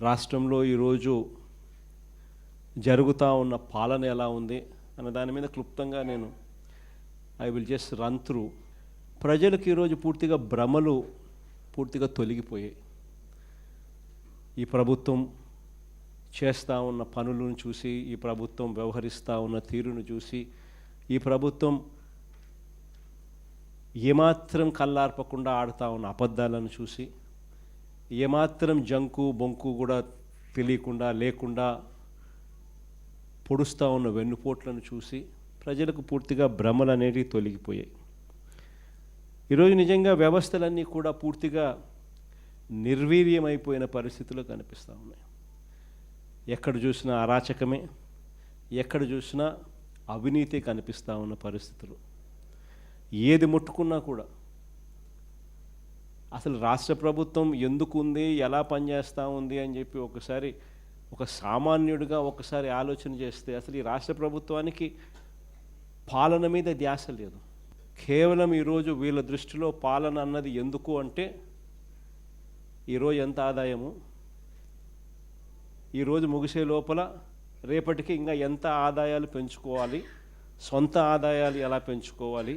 రాష్ట్రంలో ఈరోజు జరుగుతూ ఉన్న పాలన ఎలా ఉంది అన్న దాని మీద క్లుప్తంగా నేను I will just run through. ప్రజలకు ఈరోజు పూర్తిగా భ్రమలు పూర్తిగా తొలగిపోయాయి. ఈ ప్రభుత్వం చేస్తూ ఉన్న పనులను చూసి, ఈ ప్రభుత్వం వ్యవహరిస్తూ ఉన్న తీరును చూసి, ఈ ప్రభుత్వం ఏమాత్రం కళ్ళార్పకుండా ఆడుతూ ఉన్న అబద్ధాలను చూసి, ఏమాత్రం జంకు బొంకు కూడా తెలియకుండా లేకుండా పొడుస్తూ ఉన్న వెన్నుపోట్లను చూసి ప్రజలకు పూర్తిగా భ్రమలు అనేవి తొలగిపోయాయి. ఈరోజు నిజంగా వ్యవస్థలన్నీ కూడా పూర్తిగా నిర్వీర్యమైపోయిన పరిస్థితులు కనిపిస్తూ ఉన్నాయి. ఎక్కడ చూసినా అరాచకమే, ఎక్కడ చూసినా అవినీతి కనిపిస్తూ ఉన్న పరిస్థితులు. ఏది ముట్టుకున్నా కూడా అసలు రాష్ట్ర ప్రభుత్వం ఎందుకు ఉంది, ఎలా పనిచేస్తూ ఉంది అని చెప్పి ఒకసారి ఒక సామాన్యుడిగా ఒకసారి ఆలోచన చేస్తే అసలు ఈ రాష్ట్ర ప్రభుత్వానికి పాలన మీద ధ్యాస లేదు. కేవలం ఈరోజు వీళ్ళ దృష్టిలో పాలన అన్నది ఎందుకు అంటే ఈరోజు ఎంత ఆదాయము, ఈరోజు ముగిసే లోపల రేపటికి ఇంకా ఎంత ఆదాయాలు పెంచుకోవాలి, సొంత ఆదాయాలు ఎలా పెంచుకోవాలి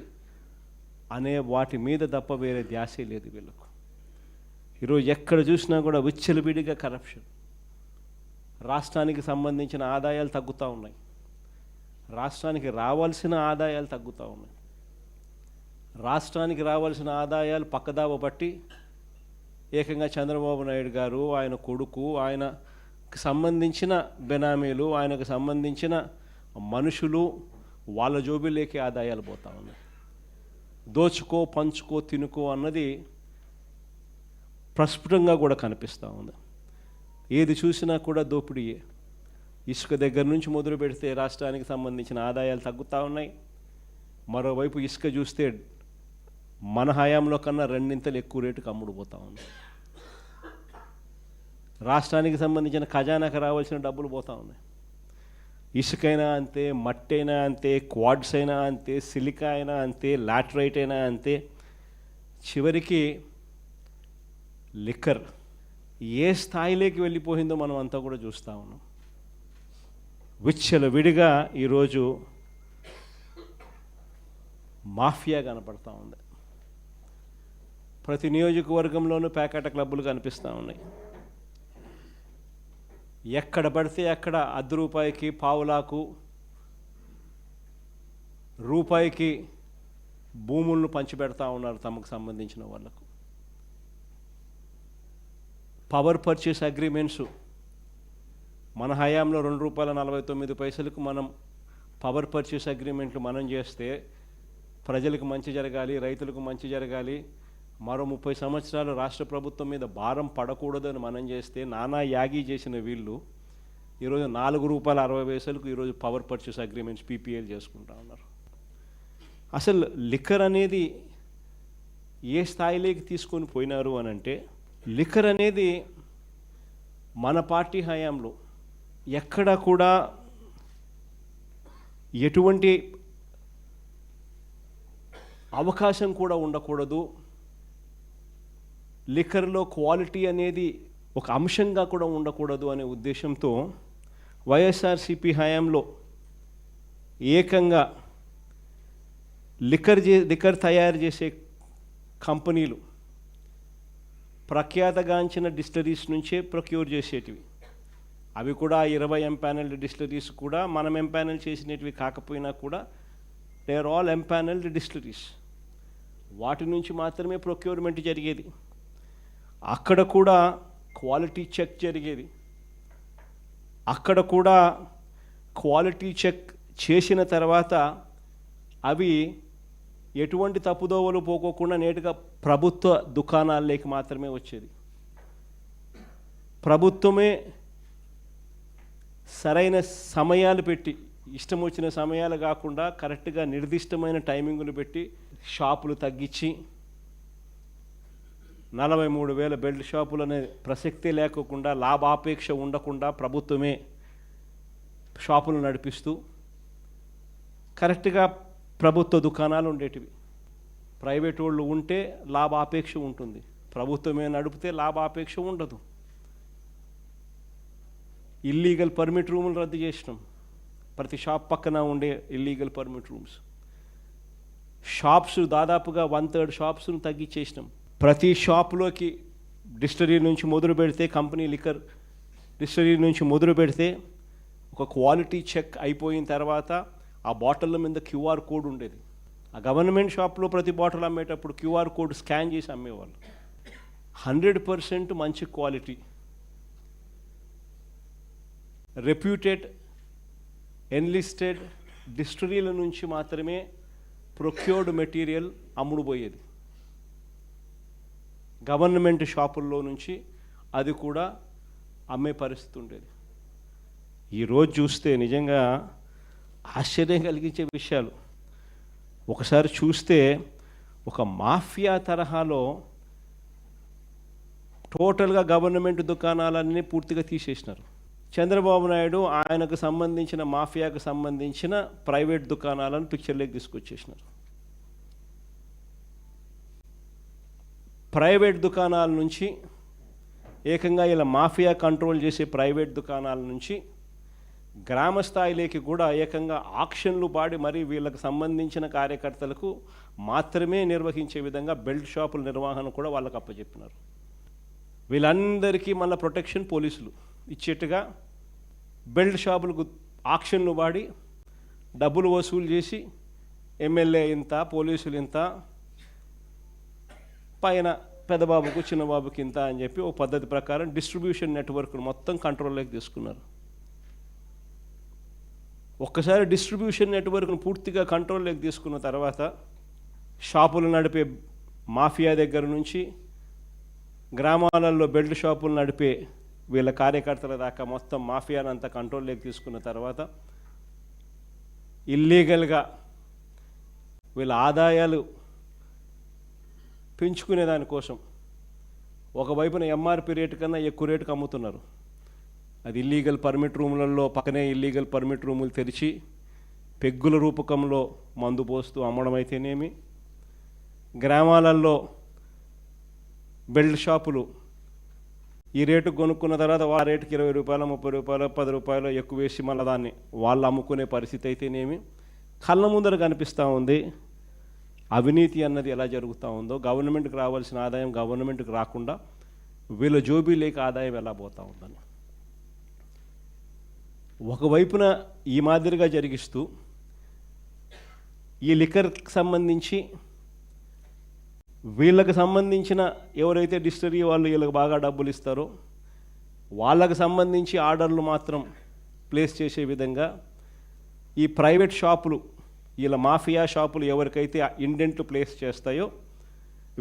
అనే వాటి మీద తప్ప వేరే ధ్యాసే లేదు వీళ్ళకు. ఈరోజు ఎక్కడ చూసినా కూడా విచ్చలవిడిగా కరప్షన్. రాష్ట్రానికి సంబంధించిన ఆదాయాలు తగ్గుతూ ఉన్నాయి, రాష్ట్రానికి రావాల్సిన ఆదాయాలు తగ్గుతూ ఉన్నాయి. రాష్ట్రానికి రావాల్సిన ఆదాయాలు పక్కదావ బట్టి ఏకంగా చంద్రబాబు నాయుడు గారు, ఆయన కొడుకు, ఆయనకు సంబంధించిన బెనామీలు, ఆయనకు సంబంధించిన మనుషులు వాళ్ళ జోబిలోకి ఆదాయాలు పోతూ ఉన్నాయి. దోచుకో పంచుకో తినుకో అన్నది ప్రస్ఫుటంగా కూడా కనిపిస్తూ ఉంది. ఏది చూసినా కూడా దోపిడీయే. ఇసుక దగ్గర నుంచి మొదలు పెడితే రాష్ట్రానికి సంబంధించిన ఆదాయాలు తగ్గుతూ ఉన్నాయి. మరోవైపు ఇసుక చూస్తే మన హయాంలో కన్నా రెండింతలు ఎక్కువ రేటుకు అమ్ముడుపోతూ ఉంది. రాష్ట్రానికి సంబంధించిన ఖజానాకు రావాల్సిన డబ్బులు పోతూ ఉన్నాయి. ఇసుకైనా అంతే, మట్టి అయినా అంతే, క్వాడ్స్ అయినా అంతే, సిలికా అయినా అంతే, లాటరైట్ అయినా అంతే, చివరికి లిక్కర్ ఏ స్థాయిలోకి వెళ్ళిపోయిందో మనం అంతా కూడా చూస్తూ ఉన్నాం. విచ్చలవిడిగా ఈరోజు మాఫియా కనపడతా ఉంది. ప్రతి నియోజకవర్గంలోనూ ప్యాకెట్ క్లబ్బులు కనిపిస్తూ ఉన్నాయి. ఎక్కడ పడితే అక్కడ ₹10 పావులాకు రూపాయికి భూములను పంచిపెడతా ఉన్నారు తమకు సంబంధించిన వాళ్ళకు. పవర్ పర్చేస్ అగ్రిమెంట్స్ మన హయాంలో ₹2.49 మనం పవర్ పర్చేస్ అగ్రిమెంట్లు మనం చేస్తే ప్రజలకు మంచి జరగాలి, రైతులకు మంచి జరగాలి, మరో 30 సంవత్సరాలు రాష్ట్ర ప్రభుత్వం మీద భారం పడకూడదని మనం చేస్తే నానా యాగి చేసిన వీళ్ళు ఈరోజు ₹4.60 ఈరోజు పవర్ పర్చేస్ అగ్రిమెంట్స్ పీపీఎల్ చేసుకుంటా ఉన్నారు. అసలు లిక్కర్ అనేది ఏ స్థాయిలోకి తీసుకొని పోయినారు అని అంటే, లిక్కర్ అనేది మన పార్టీ హయాంలో ఎక్కడ కూడా ఎటువంటి అవకాశం కూడా ఉండకూడదు, లిక్కర్లో క్వాలిటీ అనేది ఒక అంశంగా కూడా ఉండకూడదు అనే ఉద్దేశంతో వైఎస్ఆర్సీపీ హయాంలో ఏకంగా లిక్కర్ తయారు చేసే కంపెనీలు ప్రఖ్యాతగాంచిన డిస్టిలరీస్ నుంచే ప్రొక్యూర్ చేసేటివి. అవి కూడా 20 ఎంపానల్డ్ డిస్టిలరీస్ కూడా మనం ఎంపానల్ చేసినవి కాకపోయినా కూడా they are all empanelled distilleries. వాటి నుంచి మాత్రమే ప్రొక్యూర్మెంట్ జరిగేది. అక్కడ కూడా క్వాలిటీ చెక్ జరిగేది. అక్కడ కూడా క్వాలిటీ చెక్ చేసిన తర్వాత అవి ఎటువంటి తప్పుదోవలు పోకోకుండా నేరుగా ప్రభుత్వ దుకాణాల్లోకి మాత్రమే వచ్చేది. ప్రభుత్వమే సరైన సమయాలు పెట్టి, ఇష్టం వచ్చిన సమయాలు కాకుండా కరెక్ట్గా నిర్దిష్టమైన టైమింగులు పెట్టి షాపులు తగ్గించి 43,000 బెల్ట్ షాపులు అనే ప్రసక్తే లేకోకుండా, లాభాపేక్ష ఉండకుండా ప్రభుత్వమే షాపులు నడిపిస్తూ కరెక్ట్గా ప్రభుత్వ దుకాణాలు ఉండేటివి. ప్రైవేట్ వాళ్ళు ఉంటే లాభాపేక్ష ఉంటుంది, ప్రభుత్వమే నడిపితే లాభాపేక్ష ఉండదు. ఇల్లీగల్ పర్మిట్ రూములు రద్దు చేసినాం. ప్రతి షాప్ పక్కన ఉండే ఇల్లీగల్ పర్మిట్ రూమ్స్. షాప్స్ దాదాపుగా 1/3 షాప్స్ను తగ్గించేసినాం. ప్రతి షాప్లోకి డిస్టరీ నుంచి మొదలు పెడితే, కంపెనీ లిక్కర్ డిస్టరీ నుంచి మొదలు పెడితే ఒక క్వాలిటీ చెక్ అయిపోయిన తర్వాత ఆ బాటిళ్ళ మీద QR కోడ్ ఉండేది. ఆ గవర్నమెంట్ షాప్లో ప్రతి బాటిల్ అమ్మేటప్పుడు QR కోడ్ స్కాన్ చేసి అమ్మేవాళ్ళు. 100% మంచి క్వాలిటీ, రెప్యూటెడ్ ఎన్లిస్టెడ్ డిస్టరీల నుంచి మాత్రమే ప్రొక్యూర్డ్ మెటీరియల్ అమ్ముడుపోయేది. గవర్నమెంట్ షాపుల్లో నుంచి అది కూడా అమ్మే పరిస్థితి ఉండేది. ఈరోజు చూస్తే నిజంగా ఆశ్చర్యం కలిగించే విషయాలు. ఒకసారి చూస్తే ఒక మాఫియా తరహాలో టోటల్గా గవర్నమెంట్ దుకాణాలన్నీ పూర్తిగా తీసేసినారు. చంద్రబాబు నాయుడు ఆయనకు సంబంధించిన మాఫియాకు సంబంధించిన ప్రైవేట్ దుకాణాలను పిక్చర్లోకి తీసుకొచ్చేసినారు. ప్రైవేట్ దుకాణాల నుంచి ఏకంగా ఇలా మాఫియా కంట్రోల్ చేసే ప్రైవేట్ దుకాణాల నుంచి గ్రామ స్థాయిలోకి కూడా ఏకంగా ఆక్షన్లు పాడి మరీ వీళ్ళకి సంబంధించిన కార్యకర్తలకు మాత్రమే నిర్వహించే విధంగా బెల్ట్ షాపుల నిర్వహణ కూడా వాళ్ళకు అప్పచెప్పినారు. వీళ్ళందరికీ మళ్ళీ ప్రొటెక్షన్ పోలీసులు ఇచ్చేట్టుగా బెల్ట్ షాపులకు ఆక్షన్లు వాడి డబ్బులు వసూలు చేసి ఎమ్మెల్యే ఇంత, పోలీసులు ఇంత, పైన పెద్దబాబుకు చిన్నబాబుకి ఇంత అని చెప్పి ఓ పద్ధతి ప్రకారం డిస్ట్రిబ్యూషన్ నెట్వర్క్ను మొత్తం కంట్రోల్లోకి తీసుకున్నారు. ఒక్కసారి డిస్ట్రిబ్యూషన్ నెట్వర్క్ను పూర్తిగా కంట్రోల్లోకి తీసుకున్న తర్వాత షాపులు నడిపే మాఫియా దగ్గర నుంచి గ్రామాలలో బెల్ట్ షాపులు నడిపే వీళ్ళ కార్యకర్తల దాకా మొత్తం మాఫియాను అంతా కంట్రోల్లోకి తీసుకున్న తర్వాత ఇల్లీగల్గా వీళ్ళ ఆదాయాలు పెంచుకునే దానికోసం ఒకవైపున MRP రేటు కన్నా ఎక్కువ రేటుకు అమ్ముతున్నారు. అది ఇల్లీగల్ పర్మిట్ రూములలో పక్కనే ఇల్లీగల్ పర్మిట్ రూములు తెరిచి పెగ్గుల రూపకంలో మందు పోస్తూ అమ్మడం అయితేనేమి, గ్రామాలలో బెల్ట్ షాపులు ఈ రేటు కొనుక్కున్న తర్వాత ఆ రేటుకి 20 రూపాయలు, 30 రూపాయలు, 10 రూపాయలు ఎక్కువ వేసి మళ్ళీ దాన్ని వాళ్ళు అమ్ముకునే పరిస్థితి అయితేనేమి కళ్ళ ముందర కనిపిస్తూ ఉంది. అవినీతి అన్నది ఎలా జరుగుతూ ఉందో, గవర్నమెంట్కి రావాల్సిన ఆదాయం గవర్నమెంట్కి రాకుండా వీళ్ళ జోబీలేక ఆదాయం ఎలా పోతూ ఉందని ఒకవైపున ఈ మాదిరిగా జరిగిస్తూ ఈ లిక్కర్కి సంబంధించి వీళ్ళకి సంబంధించిన ఎవరైతే డిస్టరీ వాళ్ళు వీళ్ళకి బాగా డబ్బులు ఇస్తారో వాళ్ళకి సంబంధించి ఆర్డర్లు మాత్రం ప్లేస్ చేసే విధంగా ఈ ప్రైవేట్ షాపులు, వీళ్ళ మాఫియా షాపులు ఎవరికైతే ఇండెంట్లు ప్లేస్ చేస్తాయో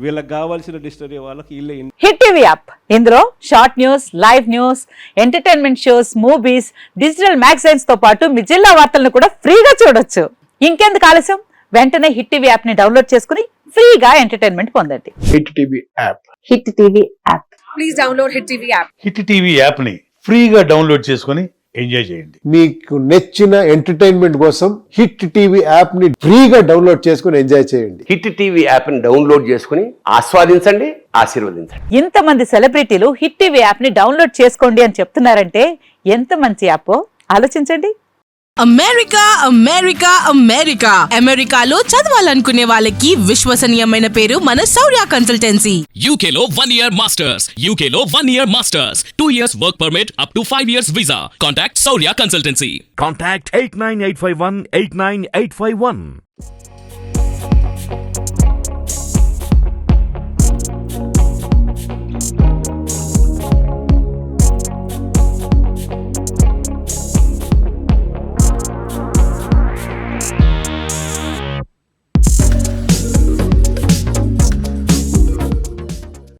వీళ్ళకి కావాల్సిన డిస్టరీ వాళ్ళకి వీళ్ళే. హిట్ టీవీ యాప్, ఇందులో short news, live news, entertainment shows, movies, digital magazines తో పాటు మీ జిల్లా వార్తలను కూడా ఫ్రీగా చూడొచ్చు. ఇంకెందుకు ఆలస్యం, వెంటనే హిట్ టీవీ యాప్ ని డౌన్లోడ్ చేసుకుని ఫ్రీగా ఎంటర్టైన్మెంట్ పొందండి. Hit TV app, hit TV app, please download hit TV app. Hit TV app ని ఫ్రీగా డౌన్లోడ్ చేసుకుని ఎంజాయ్ చేయండి. మీకు నచ్చిన ఎంటర్టైన్మెంట్ కోసం హిట్ టీవీ యాప్ ని ఫ్రీగా డౌన్లోడ్ చేసుకుని ఎంజాయ్ చేయండి. హిట్ టీవీ యాప్ ని డౌన్లోడ్ చేసుకుని ఆస్వాదించండి, ఆశీర్వదించండి. ఇంతమంది సెలబ్రిటీలు హిట్ టీవీ యాప్ ని డౌన్లోడ్ చేసుకోండి అని చెప్తున్నారంటే ఎంత మంచి యాప్ ఆలోచించండి. అమెరికా అమెరికా అమెరికా అమెరికాలో చదవాలనుకునే వాళ్ళకి విశ్వసనీయమైన పేరు మన శౌర్య కన్సల్టెన్సీ. UK లో 1 year masters, UK లో 1 year masters, 2 years work permit up to 5 years visa. Contact Saurya Consultancy. Contact 89851 89851.